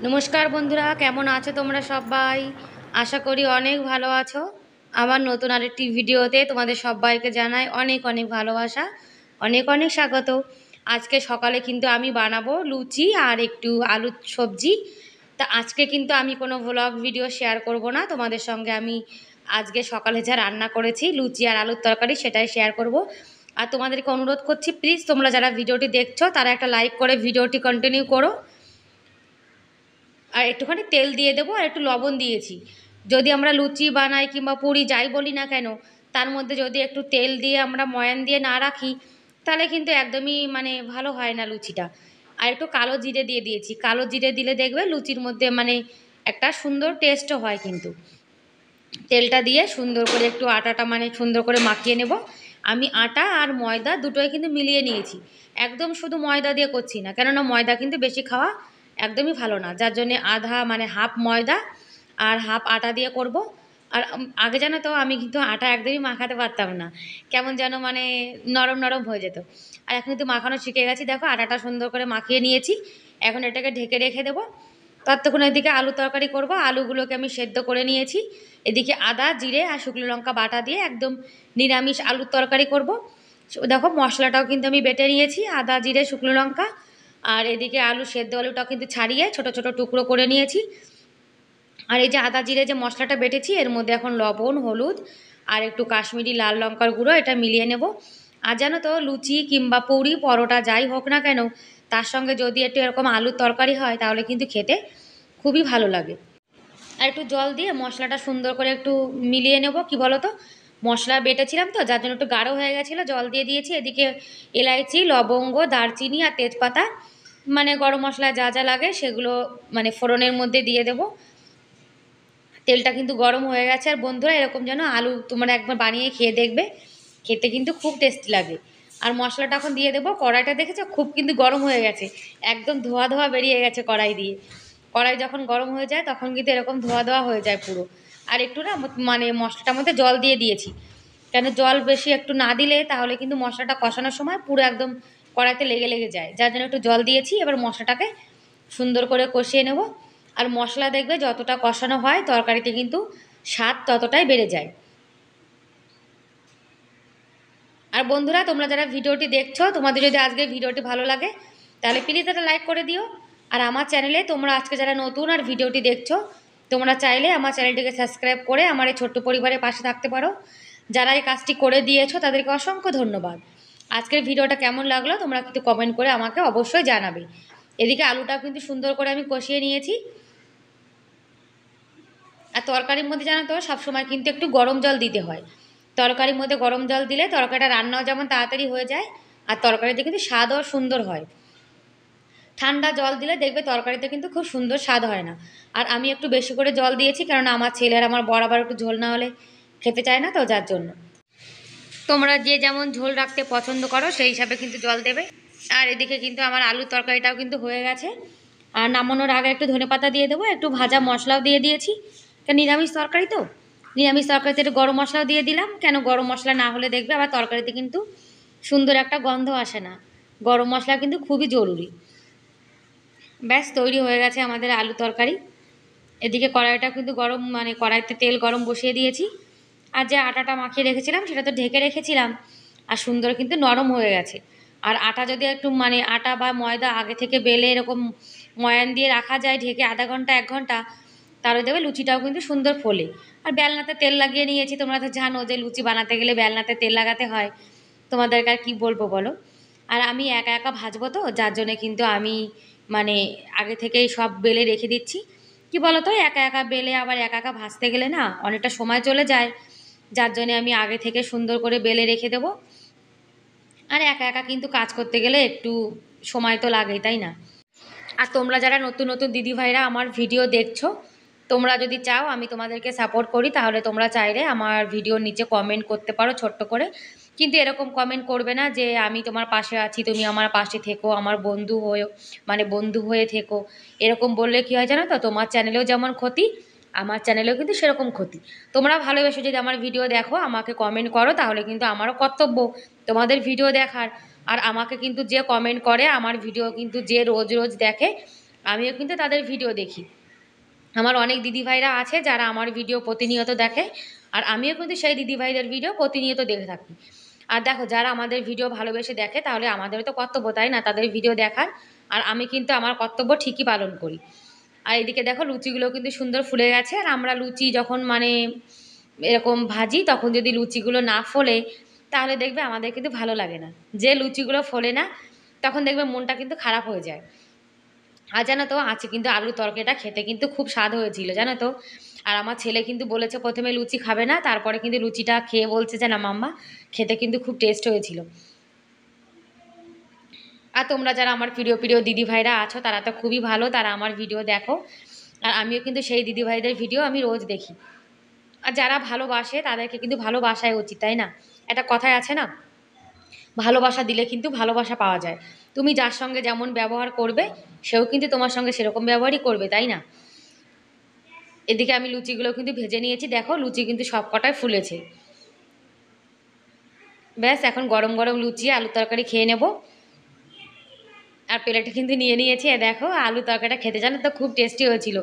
নমস্কার বন্ধুরা, কেমন আছো তোমরা সবাই? আশা করি অনেক ভালো আছো। আমার নতুন আরেকটি ভিডিওতে তোমাদের সবাইকে জানাই অনেক অনেক ভালোবাসা, অনেক অনেক স্বাগত। আজকে সকালে কিন্তু আমি বানাবো লুচি আর একটু আলুর সবজি। তা আজকে কিন্তু আমি কোনো ভ্লগ ভিডিও শেয়ার করব না তোমাদের সঙ্গে। আমি আজকে সকালে যা রান্না করেছি লুচি আর আলুর তরকারি সেটাই শেয়ার করব। আর তোমাদেরকে অনুরোধ করছি, প্লিজ তোমরা যারা ভিডিওটি দেখছো তারা একটা লাইক করে ভিডিওটি কন্টিনিউ করো। আর একটুখানি তেল দিয়ে দেবো আর একটু লবণ দিয়েছি। যদি আমরা লুচি বানাই কিংবা পুরি যাই বলি না কেন, তার মধ্যে যদি একটু তেল দিয়ে আমরা ময়ান দিয়ে না রাখি, তাহলে কিন্তু একদমই মানে ভালো হয় না লুচিটা। আর একটু কালো জিরে দিয়ে দিয়েছি। কালো জিরে দিলে দেখবে লুচির মধ্যে মানে একটা সুন্দর টেস্টও হয় কিন্তু। তেলটা দিয়ে সুন্দর করে একটু আটাটা মানে সুন্দর করে মাখিয়ে নেব। আমি আটা আর ময়দা দুটোই কিন্তু মিলিয়ে নিয়েছি। একদম শুধু ময়দা দিয়ে করছি না, কেননা ময়দা কিন্তু বেশি খাওয়া একদমই ভালো না। যার জন্যে আধা মানে হাফ ময়দা আর হাফ আটা দিয়ে করব। আর আগে জানো তো আমি কিন্তু আটা একদমই মাখাতে পারতাম না, কেমন যেন মানে নরম নরম হয়ে যেত। আর এখন কিন্তু মাখানো শিখে গেছি। দেখো আটাটা সুন্দর করে মাখিয়ে নিয়েছি। এখন এটাকে ঢেকে রেখে দেবো। ততক্ষণ এদিকে আলু তরকারি করব। আলুগুলোকে আমি সেদ্ধ করে নিয়েছি। এদিকে আদা জিরে আর শুকনো লঙ্কা বাটা দিয়ে একদম নিরামিষ আলুর তরকারি করব। দেখো মশলাটাও কিন্তু আমি বেটে নিয়েছি, আদা জিরে শুকনো লঙ্কা। আর এদিকে আলু সেদ্ধ আলুটাও কিন্তু ছাড়িয়ে ছোট ছোট টুকরো করে নিয়েছি। আর এই যে আদা জিরে যে মশলাটা বেটেছি এর মধ্যে এখন লবণ হলুদ আর একটু কাশ্মীরি লাল লঙ্কার গুঁড়ো এটা মিলিয়ে নেব। আর জানো তো লুচি কিংবা পুরি পরোটা যাই হোক না কেন, তার সঙ্গে যদি একটু এরকম আলুর তরকারি হয় তাহলে কিন্তু খেতে খুবই ভালো লাগে। আর একটু জল দিয়ে মশলাটা সুন্দর করে একটু মিলিয়ে নেব। কি বলো তো, মশলা বেটেছিলাম তো যার জন্য একটু গাঢ় হয়ে গেছিলো, জল দিয়ে দিয়েছি। এদিকে এলাইচি লবঙ্গ দারচিনি আর তেজপাতা মানে গরম মশলা যা যা লাগে সেগুলো মানে ফোড়নের মধ্যে দিয়ে দেবো। তেলটা কিন্তু গরম হয়ে গেছে। আর বন্ধুরা এরকম যেন আলু তোমরা একবার বানিয়ে খেয়ে দেখবে, খেতে কিন্তু খুব টেস্টি লাগে। আর মশলাটা এখন দিয়ে দেবো। কড়াইটা দেখেছো খুব কিন্তু গরম হয়ে গেছে, একদম ধোয়া ধোয়া বেরিয়ে গেছে কড়াই দিয়ে। কড়াই যখন গরম হয়ে যায় তখন কিন্তু এরকম ধোয়া ধোয়া হয়ে যায় পুরো। আর একটু না মানে মশলাটার মধ্যে জল দিয়ে দিয়েছি, কেন জল বেশি একটু না দিলে তাহলে কিন্তু মশলাটা কষানোর সময় পুরো একদম কড়াইতে লেগে লেগে যায়। যার জন্য একটু জল দিয়েছি। এবার মশলাটাকে সুন্দর করে কষিয়ে নেব। আর মশলা দেখবে যতটা কষানো হয় তরকারিতে কিন্তু স্বাদ ততটাই বেড়ে যায়। আর বন্ধুরা তোমরা যারা ভিডিওটি দেখছো, তোমাদের যদি আজকের ভিডিওটি ভালো লাগে তাহলে প্লিজ একটা লাইক করে দিও। আর আমার চ্যানেলে তোমরা আজকে যারা নতুন আর ভিডিওটি দেখছো, তোমরা চাইলে আমার চ্যানেলটিকে সাবস্ক্রাইব করে আমার এই ছোট্ট পরিবারের পাশে থাকতে পারো। যারা এই কাজটি করে দিয়েছো তাদেরকে অসংখ্য ধন্যবাদ। আজকের ভিডিওটা কেমন লাগলো তোমরা কিন্তু কমেন্ট করে আমাকে অবশ্যই জানাবে। এদিকে আলুটা কিন্তু সুন্দর করে আমি কষিয়ে নিয়েছি। আর তরকারির মধ্যে জানো তো সবসময় কিন্তু একটু গরম জল দিতে হয়। তরকারির মধ্যে গরম জল দিলে তরকারিটা রান্নাও যেমন তাড়াতাড়ি হয়ে যায়, আর তরকারিতে কিন্তু স্বাদও সুন্দর হয়। ঠান্ডা জল দিলে দেখবে তরকারিতে কিন্তু খুব সুন্দর স্বাদ হয় না। আর আমি একটু বেশি করে জল দিয়েছি, কারণ আমার ছেলের আমার বরাবর একটু ঝোল না হলে খেতে চায় না, তো যার জন্য। তোমরা যে যেমন ঝোল রাখতে পছন্দ করো সেই হিসাবে কিন্তু জল দেবে। আর এদিকে কিন্তু আমার আলুর তরকারিটাও কিন্তু হয়ে গেছে। আর নামানোর আগে একটু ধনেপাতা দিয়ে দেবো, একটু ভাজা মশলাও দিয়ে দিয়েছি। কেন নিরামিষ তরকারি তো, নিরামিষ তরকারিতে একটু গরম মশলাও দিয়ে দিলাম। কেন গরম মশলা না হলে দেখবে আবার তরকারিতে কিন্তু সুন্দর একটা গন্ধ আসে না। গরম মশলা কিন্তু খুবই জরুরি। ব্যাস তৈরি হয়ে গেছে আমাদের আলু তরকারি। এদিকে কড়াইটা কিন্তু গরম মানে কড়াইতে তেল গরম বসিয়ে দিয়েছি। আর যে আটাটা মাখিয়ে রেখেছিলাম সেটা তো ঢেকে রেখেছিলাম, আর সুন্দর কিন্তু নরম হয়ে গেছে। আর আটা যদি একটু মানে আটা বা ময়দা আগে থেকে বেলে এরকম ময়ান দিয়ে রাখা যায় ঢেকে আধা ঘন্টা 1 ঘন্টা, তাহলে দেবে লুচিটাও কিন্তু সুন্দর ফোলে। আর বেলনাতে তেল লাগিয়ে নিয়েছি। তোমরা তো জানো যে লুচি বানাতে গেলে বেলনাতে তেল লাগাতে হয়, তোমাদেরকে আর কী বলবো বলো। আর আমি একা একা ভাজবো তো যার জন্যে কিন্তু আমি মানে আগে থেকেই সব বেলে রেখে দিচ্ছি। কি বলো তো, একা একা বেলে আবার একা একা ভাজতে গেলে না অনেকটা সময় চলে যায়, যার জন্যে আমি আগে থেকে সুন্দর করে বেলে রেখে দেবো। আর একা একা কিন্তু কাজ করতে গেলে একটু সময় তো লাগেই, তাই না? আর তোমরা যারা নতুন নতুন দিদিভাইরা আমার ভিডিও দেখছো, তোমরা যদি চাও আমি তোমাদেরকে সাপোর্ট করি তাহলে তোমরা চাইলে আমার ভিডিওর নিচে কমেন্ট করতে পারো ছোট্ট করে। কিন্তু এরকম কমেন্ট করবে না যে আমি তোমার পাশে আছি তুমি আমার পাশে থেকো, আমার বন্ধু হয়ে মানে বন্ধু হয়ে থেকো। এরকম বললে কী হয় জানো তো, তোমার চ্যানেলেও যেমন ক্ষতি, আমার চ্যানেলেও কিন্তু সেরকম ক্ষতি। তোমরা ভালোবেসে যদি আমার ভিডিও দেখো আমাকে কমেন্ট করো, তাহলে কিন্তু আমারও কর্তব্য তোমাদের ভিডিও দেখার। আর আমাকে কিন্তু যে কমেন্ট করে আমার ভিডিও কিন্তু যে রোজ রোজ দেখে, আমিও কিন্তু তাদের ভিডিও দেখি। আমার অনেক দিদিভাইরা আছে যারা আমার ভিডিও প্রতিনিয়ত দেখে, আর আমিও কিন্তু সেই দিদিভাইদের ভিডিও প্রতিনিয়ত দেখে থাকি। আর দেখো, যারা আমাদের ভিডিও ভালোবেসে দেখে তাহলে আমাদেরও তো কর্তব্য, তাই না, তাদের ভিডিও দেখার। আর আমি কিন্তু আমার কর্তব্য ঠিকই পালন করি। আর এদিকে দেখো লুচিগুলো কিন্তু সুন্দর ফুলে গেছে। আর আমরা লুচি যখন মানে এরকম ভাজি তখন যদি লুচিগুলো না ফোলে তাহলে দেখবে আমাদের কিন্তু ভালো লাগে না। যে লুচিগুলো ফোলে না তখন দেখবে মনটা কিন্তু খারাপ হয়ে যায়। আর জানো তো, আছে কিন্তু আলুর তরকারিটা খেতে কিন্তু খুব স্বাদ হয়েছিল, জানো তো। আর আমার ছেলে কিন্তু বলেছে প্রথমে লুচি খাবে না, তারপরে কিন্তু লুচিটা খেয়ে বলছে যে না মাম্মা, খেতে কিন্তু খুব টেস্ট হয়েছিল। আর তোমরা যারা আমার প্রিয় প্রিয় দিদিভাইরা আছো তারা তো খুবই ভালো, তারা আমার ভিডিও দেখো। আর আমিও কিন্তু সেই দিদিভাইদের ভিডিও আমি রোজ দেখি। আর যারা ভালোবাসে তাদেরকে কিন্তু ভালোবাসাই উচিত, তাই না? একটা কথায় আছে না, ভালোবাসা দিলে কিন্তু ভালোবাসা পাওয়া যায়। তুমি যার সঙ্গে যেমন ব্যবহার করবে সেও কিন্তু তোমার সঙ্গে সেরকম ব্যবহারই করবে, তাই না? এদিকে আমি লুচিগুলো কিন্তু ভেজে নিয়েছি, দেখো লুচি কিন্তু সব কটাই ফুলেছে। ব্যাস এখন গরম গরম লুচি আলু তরকারি খেয়ে নেব। আর প্লেটে কিন্তু নিয়ে নিয়েছি, দেখো আলু তরকারিটা খেতে জানো তো খুব টেস্টি হয়েছিল।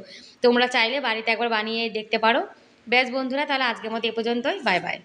তোমরা চাইলে বাড়িতে একবার বানিয়ে দেখতে পারো। ব্যাস বন্ধুরা, তাহলে আজকের মতো এ পর্যন্তই, বাই বাই।